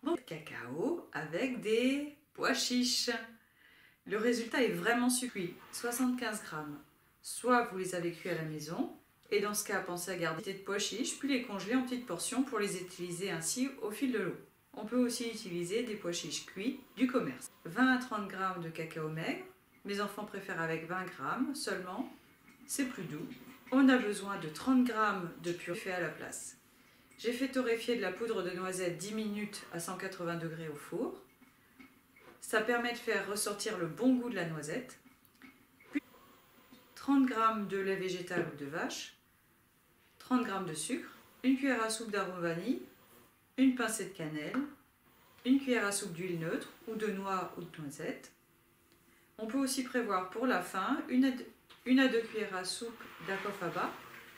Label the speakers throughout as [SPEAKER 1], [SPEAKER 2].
[SPEAKER 1] Bon, cacao avec des pois chiches. Le résultat est vraiment succulent, 75 grammes. Soit vous les avez cuits à la maison, et dans ce cas, pensez à garder des pois chiches, puis les congeler en petites portions pour les utiliser ainsi au fil de l'eau. On peut aussi utiliser des pois chiches cuits du commerce. 20 à 30 grammes de cacao maigre. Mes enfants préfèrent avec 20 grammes seulement, c'est plus doux. On a besoin de 30 grammes de purée fait à la place. J'ai fait torréfier de la poudre de noisette 10 minutes à 180 degrés au four. Ça permet de faire ressortir le bon goût de la noisette. Puis 30 g de lait végétal ou de vache, 30 g de sucre, une cuillère à soupe d'arôme vanille, une pincée de cannelle, une cuillère à soupe d'huile neutre ou de noix ou de noisette. On peut aussi prévoir pour la fin une à deux cuillères à soupe d'aquafaba,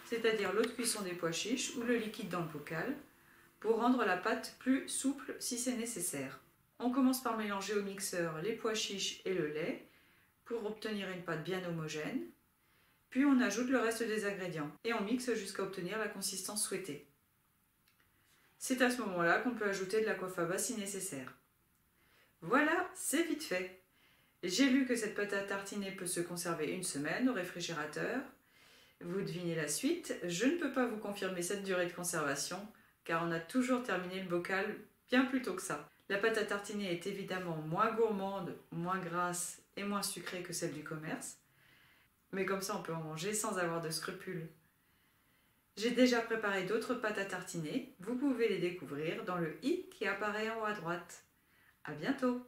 [SPEAKER 1] c'est-à-dire l'eau de cuisson des pois chiches ou le liquide dans le bocal, pour rendre la pâte plus souple si c'est nécessaire. On commence par mélanger au mixeur les pois chiches et le lait pour obtenir une pâte bien homogène. Puis on ajoute le reste des ingrédients et on mixe jusqu'à obtenir la consistance souhaitée. C'est à ce moment-là qu'on peut ajouter de l'aquafaba si nécessaire. Voilà, c'est vite fait. J'ai lu que cette pâte à tartiner peut se conserver une semaine au réfrigérateur. Vous devinez la suite, je ne peux pas vous confirmer cette durée de conservation car on a toujours terminé le bocal bien plus tôt que ça. La pâte à tartiner est évidemment moins gourmande, moins grasse et moins sucrée que celle du commerce. Mais comme ça on peut en manger sans avoir de scrupules. J'ai déjà préparé d'autres pâtes à tartiner, vous pouvez les découvrir dans le i qui apparaît en haut à droite. À bientôt!